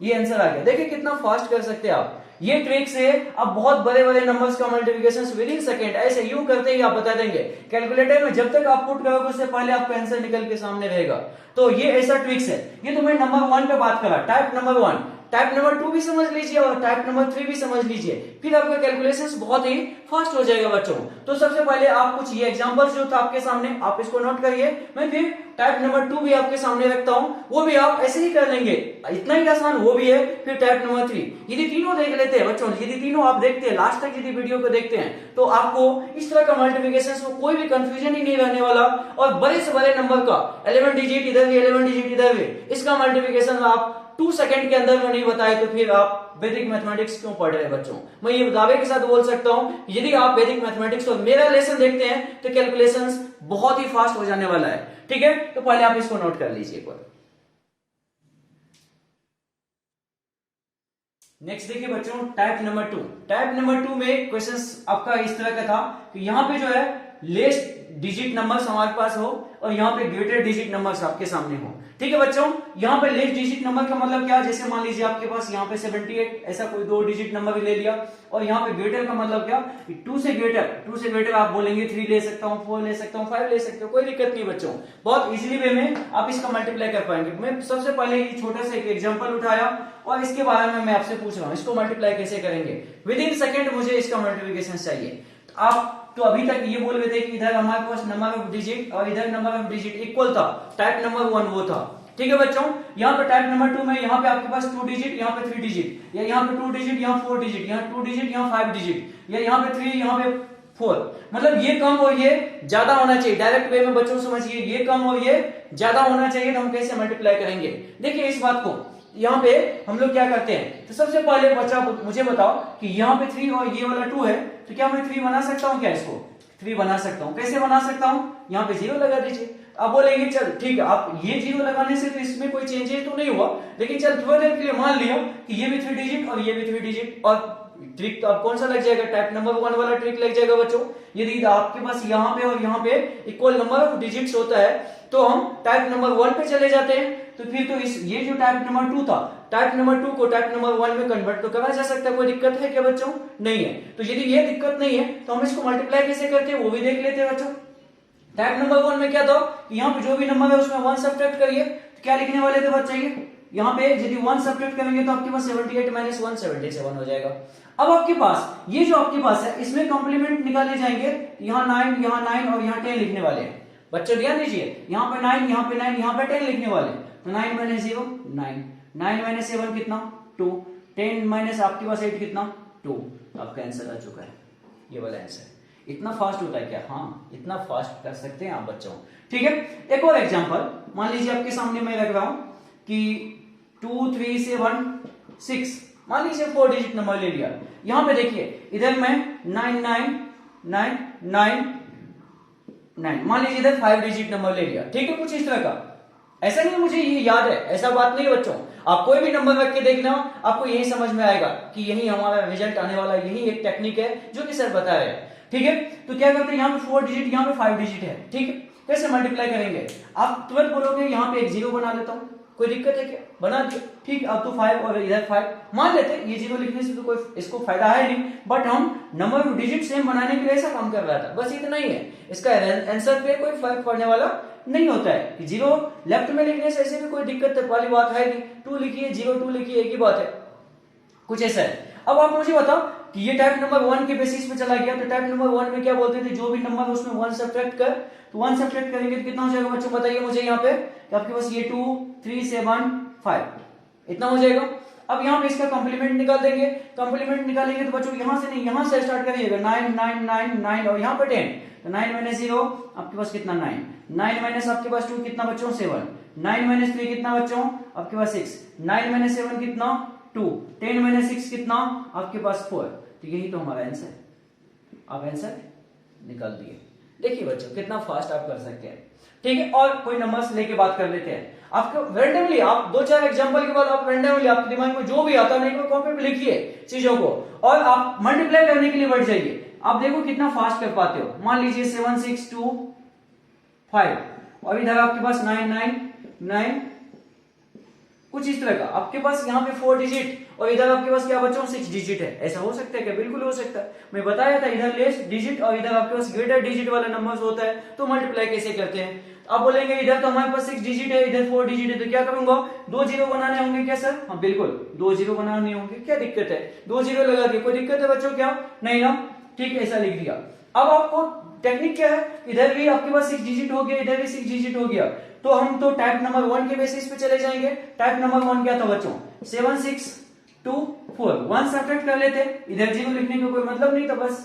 ये आंसर आ गया। देखिए कितना फास्ट कर सकते हैं आप, ये ट्रिक से आप बहुत बड़े बड़े नंबर्स का मल्टीप्लिकेशन विद इन सेकंड ऐसे यूं करते ही आप बता देंगे। कैलकुलेटर में जब तक आप पुट करोगे उससे पहले आपका आंसर निकल के सामने रहेगा। तो ये ऐसा ट्रिक्स है। ये तो मैं नंबर 1 पे बात करा, टाइप नंबर 1, टाइप नंबर 2 भी समझ लीजिए और टाइप नंबर 3 भी समझ लीजिए, फिर आपका कैलकुलेशंस बहुत ही फास्ट हो जाएगा बच्चों। तो सबसे पहले आप कुछ ये एग्जांपल्स जो था आपके सामने आप इसको नोट करिए, मैं फिर टाइप नंबर 2 भी आपके सामने रखता हूं, वो भी आप ऐसे ही कर लेंगे, इतना ही आसान वो भी है। फिर टाइप नंबर 3, यदि तीनों देख लेते हैं बच्चों, यदि तीनों आप देखते हैं लास्ट तक, यदि वीडियो को देखते हैं तो आपको इस तरह का मल्टीप्लिकेशन को कोई भी कंफ्यूजन ही नहीं रहने वाला। और बड़े से बड़े नंबर का 11 डिजिट इधर भी 11 डिजिट इधर भी, इसका मल्टीप्लिकेशन आप 2 सेकंड के अंदर में नहीं बताए तो फिर आप वैदिक मैथमेटिक्स क्यों पढ़ रहे हैं बच्चों। मैं ये दावे के साथ बोल सकता हूं, यदि आप वैदिक मैथमेटिक्स और मेरा लेसन देखते हैं तो कैलकुलेशंस बहुत ही फास्ट हो जाने वाला है। ठीक है, तो पहले आप इसको नोट कर लीजिए एक बार। नेक्स्ट देखिए बच्चों, टाइप नंबर 2। टाइप नंबर 2 में क्वेश्चंस आपका इस तरह का था कि यहाँ पे जो है लेस डिजिट नंबर्स हमारे पास हो और यहाँ पे ग्रेटर डिजिट नंबर्स आपके सामने हो। ठीक है बच्चों, यहाँ पे लेस डिजिट नंबर का मतलब क्या, जैसे मान लीजिए आपके पास यहाँ पे 78 ऐसा कोई 2 डिजिट नंबर ले लिया, और यहाँ पे ग्रेटर का मतलब क्या 2 से ग्रेटर आप बोलेंगे 3 ले सकता हूँ, 4 ले सकता हूँ, 5 ले सकते हो, कोई दिक्कत नहीं बच्चों, बहुत इजीली वे में आप इसका मल्टीप्लाई कर पाएंगे। मैं सबसे पहले ये छोटा सा एक एग्जाम्पल उठाया और इसके बारे में मैं आपसे पूछ रहा हूँ इसको मल्टीप्लाई कैसे करेंगे। विद इन सेकेंड मुझे इसका मल्टीप्लिकेशन चाहिए। आप तो अभी तक ये बोल रहे थे कि इधर हमारे पास नंबर ऑफ डिजिट और इधर नंबर ऑफ डिजिट इक्वल था, टाइप नंबर 1 वो था। ठीक है बच्चों, यहाँ पे टाइप नंबर 2 में यहाँ पे आपके पास 2 डिजिट, यहाँ पे 3 डिजिट, या यहाँ पे 2 डिजिट, यहाँ 4 डिजिट, यहाँ 2 डिजिट, यहाँ 5 डिजिट, या यहाँ पे 3, यहाँ पे 4, मतलब ये कम और ये ज्यादा होना चाहिए। डायरेक्ट वे में बच्चों समझिए, ये कम और ये ज्यादा होना चाहिए, तो हम कैसे मल्टीप्लाई करेंगे। देखिए इस बात को यहाँ पे हम लोग क्या करते हैं, तो सबसे पहले बच्चा मुझे बताओ कि यहाँ पे 3 और ये वाला 2 है, तो क्या मैं 3 बना सकता हूँ, क्या इसको 3 बना सकता हूँ। कैसे बना सकता हूँ, यहाँ पे 0 लगा दीजिए। अब बोलेंगे चल ठीक है, आप ये 0 लगाने से तो इसमें कोई चेंजेस तो नहीं हुआ, लेकिन चल थोड़ी देर के लिए मान लिया कि ये भी 3 डिजिट और ये भी 3 डिजिट, और ट्रिक तो अब कौन सा लग जाएगा, टाइप नंबर 1 वाला ट्रिक लग जाएगा बच्चों। यदि आपके पास यहाँ पे और यहाँ पे इक्वल नंबर ऑफ डिजिट्स होता है तो हम टाइप नंबर 1 पे चले जाते हैं, तो फिर तो इस ये जो टाइप नंबर 2 था, टाइप नंबर 2 को टाइप नंबर 1 में कन्वर्ट तो करा जा सकता है, कोई दिक्कत है क्या बच्चों, नहीं है। तो यदि ये दिक्कत नहीं है तो हम इसको मल्टीप्लाई कैसे करते हैं वो भी देख लेते हैं बच्चों। टाइप नंबर 1 में क्या था, यहाँ पे जो भी नंबर है उसमें 1 सब्ट्रैक्ट करिए, तो क्या लिखने वाले थे बच्चे, ये यहाँ पे यदि 1 सब्ट्रैक्ट करेंगे तो आपके पास 78 माइनस 1 77 हो जाएगा। अब आपके पास ये जो आपके पास है इसमें कॉम्प्लीमेंट निकाले जाएंगे, यहाँ 9 और यहाँ 10 लिखने वाले हैं। बच्चों ध्यान दीजिए, यहाँ पे 9 यहाँ पे 9 यहाँ पे 10 लिखने वाले, तो 9 माइनस 0 9, 9 माइनस 7 कितना 2, 10 माइनस आपके पास 8 कितना 2। आपका आंसर आ चुका है, ये वाला आंसर। इतना फास्ट होता है क्या? हाँ, इतना फास्ट कर सकते हैं आप बच्चों। ठीक है, एक और एग्जांपल मान लीजिए आपके सामने मैं रख रहा हूं कि 2 3 7 6, मान लीजिए 4 डिजिट नंबर ले लिया। यहां पे देखिए इधर मैं 9 9 9 9 9, मान लीजिए इधर 5 डिजिट नंबर ले लिया। ठीक है, कुछ इस तरह का। ऐसा नहीं मुझे ये याद है, ऐसा बात नहीं बच्चों। आप कोई भी नंबर रख के देखना, आपको यही समझ में आएगा कि यही हमारा रिजल्ट आने वाला, यही एक टेक्निक है जो कि सर बता रहे हैं। ठीक है, तो क्या करते हैं, यहाँ पे 4 डिजिट यहाँ पे 5 डिजिट है। ठीक है, कैसे मल्टीप्लाई करेंगे? आप तुरंत बोलोगे यहाँ पे एक 0 बना लेता हूँ, कोई दिक्कत है क्या? बना दिया। ठीक, अब तो 5 और इधर 5 मान लेते हैं। ये 0 लिखने से तो कोई इसको फायदा है नहीं, बट हम नंबर डिजिट सेम बनाने के लिए ऐसा काम कर रहा था, बस इतना ही है। इसका आंसर पे कोई फर्क पड़ने वाला नहीं होता है कि 0 लेफ्ट में लिखने से ऐसे भी कोई दिक्कत वाली बात है नहीं। 2 लिखिए 0 2 लिखिए, एक ही बात है, कुछ ऐसा है। अब आप मुझे बताओ कि ये टाइप नंबर 1 के बेसिस पे चला गया, तो टाइप नंबर 1 में क्या बोलते थे, जो भी नंबर उसमें 1 सब्ट्रैक्ट कर, तो 1 सब्ट्रैक्ट करेंगे तो कितना हो जाएगा बच्चों? बताइए मुझे यहाँ पे कि आपके पास ये 2 3 7 5 इतना हो जाएगा। अब यहाँ पे इसका कॉम्प्लीमेंट निकाल देंगे। कॉम्प्लीमेंट निकालेंगे तो बच्चों यहाँ से नहीं, यहाँ से स्टार्ट करिएगा। 9 9 9 9 और यहाँ पे 10, तो 9 माइनस 0 आपके पास कितना 9, 9 माइनस आपके पास 2 कितना बच्चों 7, 9 माइनस 3 कितना बच्चों आपके पास 6, 9 माइनस 7 कितना 2, 10 माइनस 6 कितना आपके पास 4। तो यही तो हमारा आंसर है, आप आंसर निकाल दिए। देखिए बच्चों कितना फास्ट आप कर सकते हैं। ठीक है, और कोई नंबर्स लेके बात कर लेते हैं। आपको रैंडमली, आप 2-4 एग्जांपल के बाद आप रैंडमली आपके दिमाग में जो भी आता है कॉपी पे लिखिए चीजों को, और आप मल्टीप्लाई करने के लिए बढ़ जाइए। आप देखो कितना फास्ट कर पाते हो। मान लीजिए 7 6 2 5 और इधर आपके पास 9 9 9, कुछ इस तरह का। आपके पास यहाँ पे 4 डिजिट और इधर आपके पास क्या बच्चों 6 डिजिट है। ऐसा हो सकता है क्या? बिल्कुल हो सकता है। मैं बताया था इधर लेस डिजिट और इधर आपके पास ग्रेटर डिजिट वाला नंबर होता है, तो मल्टीप्लाई कैसे करते हैं? आप बोलेंगे इधर तो हमारे पास 6 डिजिट है, इधर 4 डिजिट है, तो क्या करूंगा? 2 0 बनाने होंगे क्या सर? हाँ बिल्कुल 2 0 बनाने होंगे, क्या दिक्कत है? 2 0 लगा के कोई दिक्कत है बच्चों क्या? नहीं ना। ठीक है, ऐसा लिख दिया। अब आपको टेक्निक क्या है, इधर भी आपके पास 6 डिजिट हो गया, इधर भी 6 डिजिट हो गया, तो हम तो टाइप नंबर 1 के बेसिस पे चले जाएंगे। टाइप नंबर 1 क्या था बच्चों? 7 6 2 4, 1 सब्ट्रैक्ट कर लेते, इधर 0 लिखने का कोई मतलब नहीं था बस।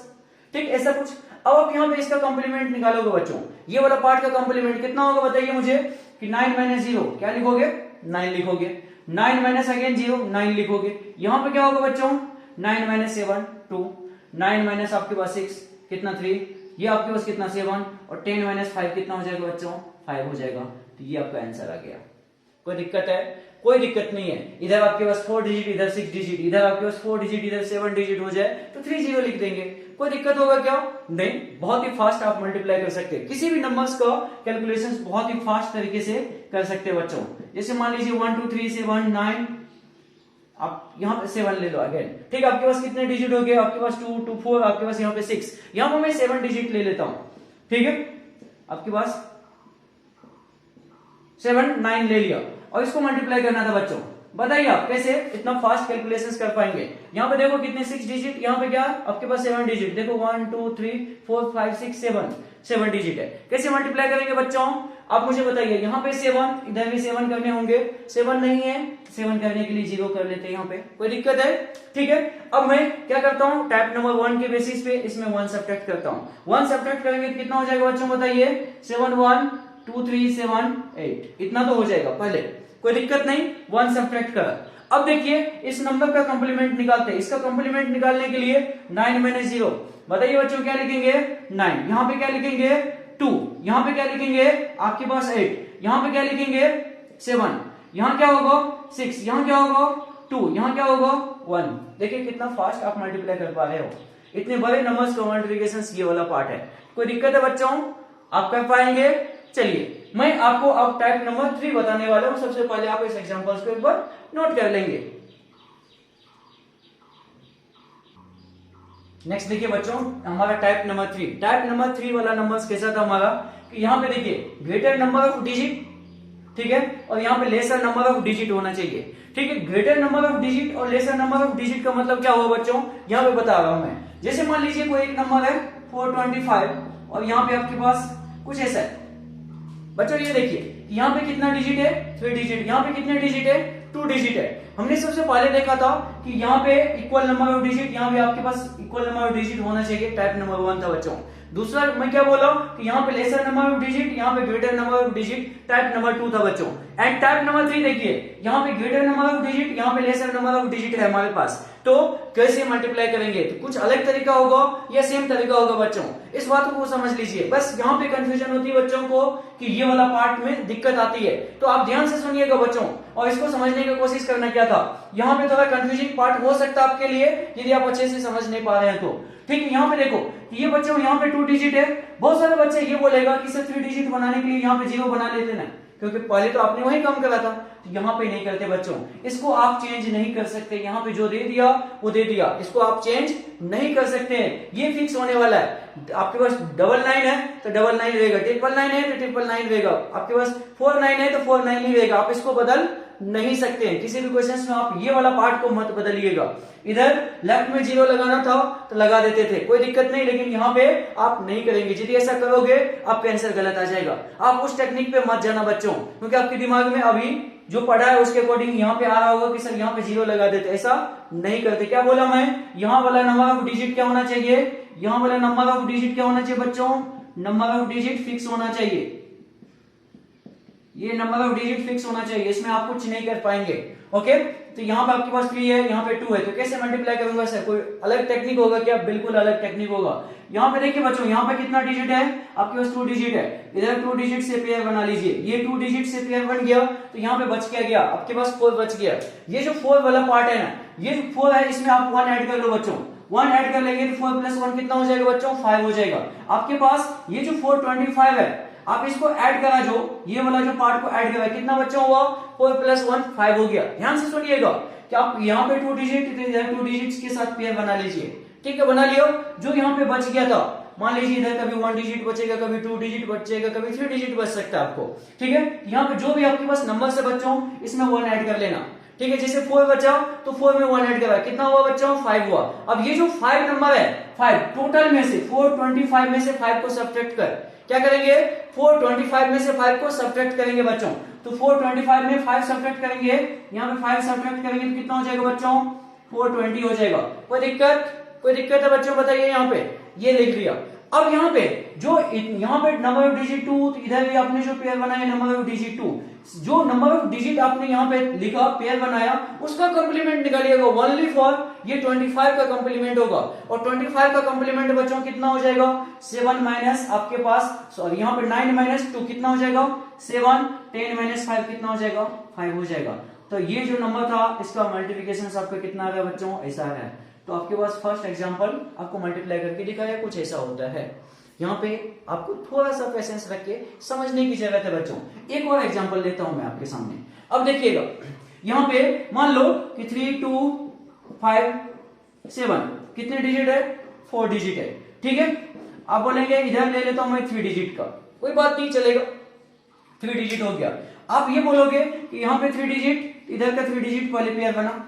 ठीक, ऐसा कुछ। अब आप यहाँ पे इसका कॉम्प्लीमेंट निकालोगे बच्चों, ये वाला पार्ट का कॉम्प्लीमेंट कितना होगा बताइए मुझे? कि 9 माइनस 0 क्या लिखोगे? 9 लिखोगे। 9 माइनस अगेन 0 9 लिखोगे। यहाँ पे क्या होगा बच्चों? 9 माइनस 7 2, 9 माइनस आपके पास 6 कितना 3, ये आपके पास कितना 7, और 10 माइनस 5 कितना हो जाएगा बच्चों? 5 हो जाएगा। तो ये आपका आंसर आ गया। कोई दिक्कत है? कोई दिक्कत नहीं है। इधर आपके पास 4 डिजिट, इधर 6 डिजिट, इधर आपके पास 4 डिजिट, इधर 7 डिजिट हो जाए तो 3 0 लिख देंगे। कोई दिक्कत होगा क्या? नहीं, बहुत ही फास्ट आप मल्टीप्लाई कर सकते हैं। किसी भी नंबर्स का कैलकुलेशंस बहुत ही फास्ट तरीके से कर सकते हैं बच्चों। जैसे मान लीजिए 1 2 3 7 9, आप यहाँ पे 7 ले लो अगेन। ठीक, आपके पास कितने डिजिट हो गए? आपके पास 2 2 4, आपके पास यहाँ पे 6, यहाँ पे मैं 7 डिजिट ले लेता हूं। ठीक है, आपके पास 7 9 ले लिया और इसको मल्टीप्लाई करना था बच्चों। बताइए आप कैसे इतना फास्ट कैलकुलेशंस कर पाएंगे? यहाँ पे देखो कितने 6 डिजिट, यहाँ पे क्या आपके पास 7 डिजिट, देखो 1 2 3 4 5 6 7 डिजिट है। कैसे मल्टीप्लाई करेंगे बच्चों? आप मुझे बताइए। यहाँ पे 7, इधर भी 7 करने होंगे, 7 नहीं है, 7 करने के लिए 0 कर लेते हैं यहाँ पे। कोई दिक्कत है? ठीक है, अब मैं क्या करता हूँ, टाइप नंबर 1 के बेसिस पे इसमें 1 सब्ट्रैक्ट करता हूँ। 1 सब्ट्रैक्ट करेंगे तो कितना हो जाएगा बच्चों बताइए? 7 1 2 3 7 8, इतना तो हो जाएगा पहले। कोई दिक्कत नहीं, 1 सब्ट्रैक्ट करा। अब देखिए इस नंबर का कॉम्प्लीमेंट निकालते हैं। इसका कॉम्प्लीमेंट निकालने के लिए 9 माइनस 0, बताइए बच्चों क्या लिखेंगे? 9, यहाँ पे क्या लिखेंगे? 2, यहाँ पे क्या लिखेंगे? आपके पास 8, यहाँ पे क्या लिखेंगे? 7, यहाँ क्या होगा? 6, यहाँ क्या होगा? 2, यहाँ क्या होगा? 1। देखिए कितना फास्ट आप मल्टीप्लाई कर पा रहे हो। इतने बड़े नंबर्स का मल्टीप्लिकेशन ये वाला पार्ट है। कोई दिक्कत है बच्चों? आप कर पाएंगे? चलिए मैं आपको अब टाइप नंबर 3 बताने वाला हूं। सबसे पहले आप इस एग्जांपल्स को एक बार नोट कर लेंगे। नेक्स्ट देखिए बच्चों, हमारा टाइप नंबर 3। टाइप नंबर 3 वाला नंबर्स कैसा था हमारा कि यहाँ पे देखिए ग्रेटर नंबर ऑफ डिजिट ठीक है, और यहाँ पे लेसर नंबर ऑफ डिजिट होना चाहिए। ठीक है, ग्रेटर नंबर ऑफ डिजिट और लेसर नंबर ऑफ डिजिट का मतलब क्या हुआ बच्चों, यहाँ पे बता रहा हूं मैं। जैसे मान लीजिए कोई एक नंबर है 425 और यहाँ पे आपके पास कुछ ऐसा है बच्चों। ये देखिए यहाँ पे कितना डिजिट है, 3 डिजिट। यहाँ पे कितने डिजिट है, 2 डिजिट है। हमने सबसे पहले देखा था कि यहाँ पे इक्वल नंबर ऑफ डिजिट, यहाँ पे आपके पास इक्वल नंबर ऑफ डिजिट होना चाहिए, टाइप नंबर 1 था बच्चों। दूसरा मैं क्या बोला कि यहाँ पे लेसर नंबर ऑफ डिजिट, यहाँ पे greater number of digit, type number 2 था बच्चों। एंड टाइप नंबर 3 देखिए, यहाँ पे ग्रेटर नंबर ऑफ डिजिट, यहाँ पे लेसर नंबर ऑफ डिजिट है हमारे पास। तो कैसे मल्टीप्लाई करेंगे, तो कुछ अलग तरीका होगा या सेम तरीका होगा बच्चों, इस बात को समझ लीजिए। बस यहाँ पे कंफ्यूजन होती है बच्चों को कि ये वाला पार्ट में दिक्कत आती है, तो आप ध्यान से सुनिएगा बच्चों और इसको समझने की कोशिश करना। क्या था यहाँ पे थोड़ा कंफ्यूजिंग पार्ट हो सकता है आपके लिए यदि आप अच्छे से समझ नहीं पा रहे हैं तो। ठीक है, यहाँ पे देखो ये बच्चों यहाँ पे 2 डिजिट है। बहुत सारे बच्चे ये बोलेगा कि सर 3 डिजिट बनाने के लिए यहाँ पे 0 बना लेते ना, क्योंकि पहले तो आपने वही कम करा था। तो यहाँ पे नहीं करते बच्चों, इसको आप चेंज नहीं कर सकते। यहाँ पे जो दे दिया वो दे दिया, इसको आप चेंज नहीं कर सकते हैं, ये फिक्स होने वाला है। आपके पास 99 है तो 99 रहेगा, 999 है तो 999 रहेगा, आपके पास 49 है तो 49 ही रहेगा। आप इसको बदल नहीं सकते हैं किसी भी क्वेश्चन में। आप ये वाला पार्ट को मत बदलिएगा। इधर लेफ्ट में 0 लगाना था तो लगा देते थे, कोई दिक्कत नहीं, लेकिन यहाँ पे आप नहीं करेंगे। यदि ऐसा करोगे आपका आंसर गलत आ जाएगा। आप उस टेक्निक पे मत जाना बच्चों, क्योंकि आपके दिमाग में अभी जो पढ़ा है उसके अकॉर्डिंग यहाँ पे आ रहा होगा कि सर यहाँ पे 0 लगा देते। ऐसा नहीं करते। क्या बोला मैं, यहाँ वाला नंबर ऑफ डिजिट क्या होना चाहिए, यहाँ वाला नंबर ऑफ डिजिट क्या होना चाहिए बच्चों, नंबर ऑफ डिजिट फिक्स होना चाहिए। ये नंबर ऑफ डिजिट फिक्स होना चाहिए, इसमें आप कुछ नहीं कर पाएंगे। ओके, तो यहाँ पे आपके पास 3 है, यहाँ पे 2 है, तो कैसे मल्टीप्लाई करूंगा सर, कोई अलग टेक्निक होगा क्या, बिल्कुल अलग टेक्निक होगा। यहाँ पे देखिए बच्चों, यहाँ पे कितना डिजिट है, आपके पास 2 डिजिट है। इधर 2 डिजिट से पेयर बना लीजिए, ये 2 डिजिट से पेयर बन गया तो यहाँ पे बच क्या गया, आपके पास 4 बच गया। ये जो 4 वाला पार्ट है ना, ये जो 4 है इसमें आप 1 ऐड कर लो बच्चों। 1 ऐड कर लेंगे तो 4 + 1 कितना हो जाएगा बच्चों, 5 हो जाएगा। आपके पास ये जो 425 है, आप इसको ऐड करा, जो ये वाला जो पार्ट को ऐड करा, कितना बच्चा हुआ, 4 + 1 5 हो गया। ध्यान से सुनिएगा कि आप यहाँ पे 2 डिजिट, इधर 2 डिजिट्स के साथ पेयर बना लीजिए। ठीक है, बना लियो। जो यहाँ पे बच गया था, मान लीजिए इधर कभी 1 डिजिट बचेगा, कभी 2 डिजिट बचेगा, कभी 3 डिजिट बच सकता है आपको। ठीक है, यहाँ पे जो भी आपके पास नंबर से बच्चों, इसमें 1 ऐड कर लेना। ठीक है, जैसे 4 बचा तो 4 में 1 ऐड करा, कितना हुआ बच्चों, 5 हुआ। अब ये जो 5 नंबर है, 5 टोटल में से 425 में से 5 को सब्ट्रैक्ट कर, क्या करेंगे, 425 में से 5 को सब्ट्रैक्ट करेंगे बच्चों। तो 425 में 5 सब्ट्रैक्ट करेंगे, यहाँ पे 5 सब्ट्रैक्ट करेंगे तो कितना हो जाएगा बच्चों, 420 हो जाएगा। कोई दिक्कत है बच्चों, बताइए। यहाँ पे ये लिख लिया। अब यहाँ पे जो यहाँ पे नंबर ऑफ डिजिट 2, तो इधर भी आपने जो पेयर बनाया नंबर ऑफ डिजिट 2, जो नंबर ऑफ डिजिट आपने यहाँ पे लिखा पेयर बनाया, उसका कंप्लीमेंट निकालिएगा ओनली फॉर ये 25 का कंप्लीमेंट होगा। और 25 का कंप्लीमेंट बच्चों कितना हो जाएगा, 7 माइनस आपके पास, सॉरी यहाँ पे 9 - 2 कितना हो जाएगा, 7, 10 - 5 कितना हो जाएगा, 5 हो जाएगा। तो ये जो नंबर था इसका मल्टीप्लीकेशन आपका कितना आ रहा है बच्चों, ऐसा आ रहा है। तो आपके पास फर्स्ट एग्जांपल आपको मल्टीप्लाई करके दिखाया, कुछ ऐसा होता है। यहाँ पे आपको थोड़ा सा पेशेंस रख के समझने की जरूरत है बच्चों। एक और एग्जांपल लेता हूं मैं आपके सामने। अब देखिएगा, यहाँ पे मान लो कि 3, 2, 5, 7 कितने डिजिट है, 4 डिजिट है। ठीक है, आप बोलेंगे इधर ले लेता हूं मैं 3 डिजिट का, कोई बात नहीं, चलेगा, 3 डिजिट हो गया। आप ये बोलोगे कि यहाँ पे 3 डिजिट, इधर का 3 डिजिट पहले पेयर बना।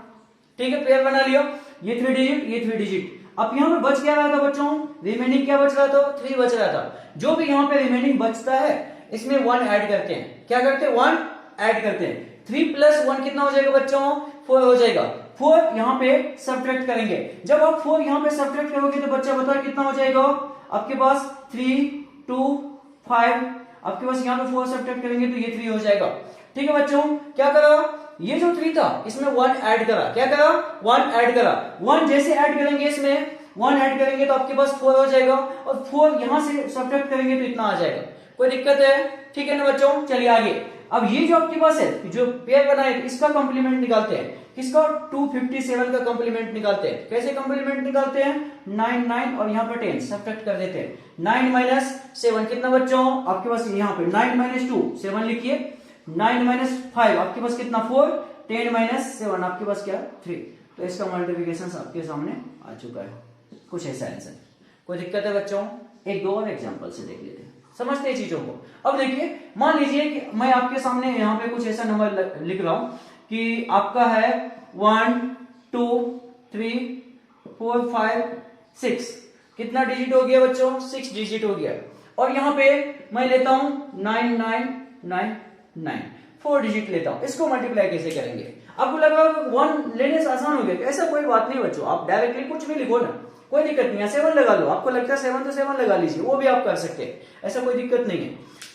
ठीक है, पेयर बना लिया, ये 3 डिजिट, ये 3 डिजिट। अब यहाँ पे बच क्या रहा था बच्चों, रिमेनिंग क्या बच रहा था, 3 बच रहा था। जो भी यहाँ पे रिमेनिंग बचता है इसमें 1 ऐड करते हैं। क्या करते हैं, 1 ऐड करते हैं। 3 + 1 कितना हो जाएगा बच्चों, 4 हो जाएगा। 4 यहाँ पे सब्ट्रैक्ट करेंगे। जब आप 4 यहाँ पे सब्ट्रैक्ट करोगे तो बच्चा बताओ कितना हो जाएगा, आपके पास 3, 2, 5, आपके पास यहाँ पे 4 सब्ट्रैक्ट करेंगे तो ये 3 हो जाएगा। ठीक है बच्चों, क्या करा, ये जो 3 था इसमें 1 ऐड करा। क्या करा, 1 ऐड करा। 1 जैसे ऐड करेंगे, इसमें 1 ऐड करेंगे तो आपके पास 4 हो जाएगा, और 4 यहां से सब्ट्रैक्ट करेंगे तो इतना आ जाएगा। कोई दिक्कत है, ठीक है ना बच्चों, चलिए आगे। अब ये जो आपके पास है, जो पेयर बनाए, इसका कंप्लीमेंट निकालते हैं। किसका, 257 का कंप्लीमेंट निकालते हैं। कैसे कंप्लीमेंट निकालते हैं, 9, 9 और यहाँ पे 10 सब्ट्रैक्ट कर देते हैं। 9 - 7 कितना बच्चों, आपके पास यहाँ पे 9 - 2 7 लिखिए, 9 - 5 आपके पास कितना, 4, 10 - 7 आपके पास क्या, 3। तो इसका मल्टीप्लिकेशन आपके सामने आ चुका है, कुछ ऐसा आंसर। कोई दिक्कत है बच्चों, एक दो और एग्जांपल से देख लेते हैं। समझते हैं चीजों को। अब देखिए, मान लीजिए कि मैं आपके सामने यहाँ पे कुछ ऐसा नंबर लिख रहा हूं कि आपका है 1 2 3 4 5 6। कितना डिजिट हो गया बच्चों? 6 डिजिट हो गया। और यहाँ पे मैं लेता हूं 9999, 4 डिजिट लेता हूं। इसको मल्टीप्लाई कैसे करेंगे? आपको लगा 1 लेने से आसान हो गया, ऐसा कोई बात नहीं बच्चों, आप डायरेक्टली कुछ भी लिखो ना, कोई दिक्कत नहीं है। 7 लगा लो, आपको लगता है 7 तो 7 लगा लीजिए, वो भी आप कर सकते हैं, ऐसा कोई दिक्कत नहीं है।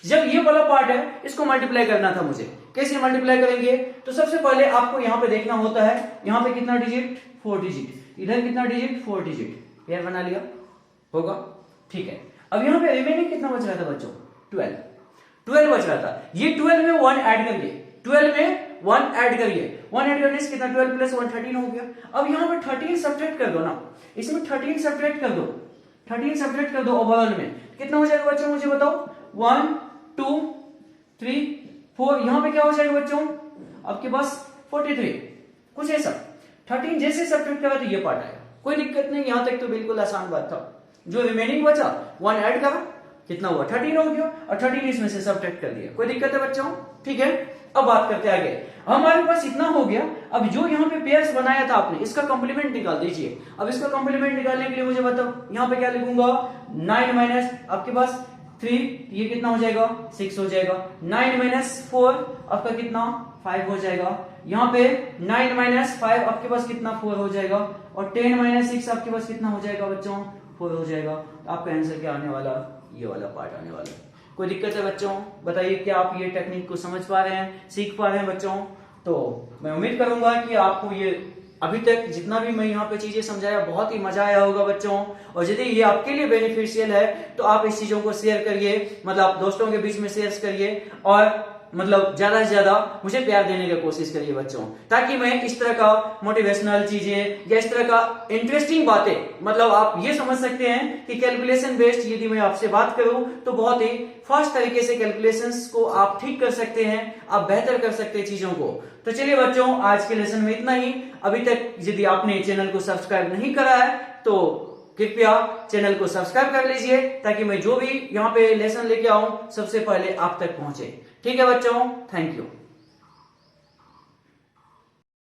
जब ये वाला पार्ट है, इसको मल्टीप्लाई करना था मुझे, कैसे मल्टीप्लाई करेंगे? तो सबसे पहले आपको यहाँ पे देखना होता है, यहाँ पे कितना डिजिट? 4 डिजिट। इधर कितना डिजिट? 4 डिजिट। पेयर बना लिया होगा, ठीक है। अब यहाँ पे रिमेनिंग कितना बच रहा था बच्चों? 12 बच रहा था। ये 12 में 1 ऐड करिए, 12 में 1 ऐड करिए, 1 ऐड करने से कितना? 12 प्लस 1 13 हो गया। अब यहाँ पे 13 सब्ट्रैक्ट कर दो ना, इसमें 13 सब्ट्रैक्ट कर दो, 13 सब्ट्रैक्ट कर दो ओवरऑल में कितना हो जाएगा बच्चों? मुझे बताओ। 1 2 3 4, यहाँ पे क्या हो जाएगा बच्चों? आपके पास 43, कुछ ऐसा। 13 जैसे सब्ट्रैक्ट करा तो ये पार्ट आएगा, कोई दिक्कत नहीं, यहां तक तो बिल्कुल आसान बात था। जो रिमेनिंग बचा 1 ऐड करा, कितना हुआ? 13 हो गया, और 13 इसमें से सब्ट्रैक्ट कर दिया। कोई दिक्कत है बच्चों? ठीक है। अब बात करते आगे, हमारे पास इतना हो गया। अब जो यहाँ पे पेयर्स बनाया था आपने, इसका कंप्लीमेंट निकाल दीजिए। अब इसका कंप्लीमेंट निकालने के लिए मुझे बताओ, यहाँ पे क्या लिखूंगा? 9 माइनस आपके पास 3, ये कितना हो जाएगा? 6 हो जाएगा। 9 माइनस 4 आपका कितना? 5 हो जाएगा। यहाँ पे 9 माइनस 5 आपके पास कितना? 4 हो जाएगा। और 10 माइनस 6 आपके पास कितना हो जाएगा बच्चों? 4 हो जाएगा। तो आपका आंसर क्या आने वाला? ये वाला पार्ट आने वाला है। कोई दिक्कत है बच्चों? बताइए, क्या आप ये टेक्निक को समझ पा रहे हैं, सीख पा रहे हैं बच्चों? तो मैं उम्मीद करूंगा कि आपको ये अभी तक जितना भी मैं यहाँ पे चीजें समझाया, बहुत ही मजा आया होगा बच्चों। और यदि ये आपके लिए बेनिफिशियल है तो आप इस चीजों को शेयर करिए, मतलब दोस्तों के बीच में शेयर करिए, और मतलब ज्यादा से ज्यादा मुझे प्यार देने की कोशिश करिए बच्चों, ताकि मैं इस तरह का मोटिवेशनल चीजें या इस तरह का इंटरेस्टिंग बातें, मतलब आप ये समझ सकते हैं कि कैलकुलेशन बेस्ड यदि मैं आपसे बात करूं तो बहुत ही फास्ट तरीके से कैलकुलेशंस को आप ठीक कर सकते हैं, आप बेहतर कर सकते हैं चीजों को। तो चलिए बच्चों, आज के लेसन में इतना ही। अभी तक यदि आपने चैनल को सब्सक्राइब नहीं करा है तो कृपया चैनल को सब्सक्राइब कर लीजिए, ताकि मैं जो भी यहाँ पे लेसन लेके आऊं सबसे पहले आप तक पहुंचे। ठीक है बच्चों, थैंक यू।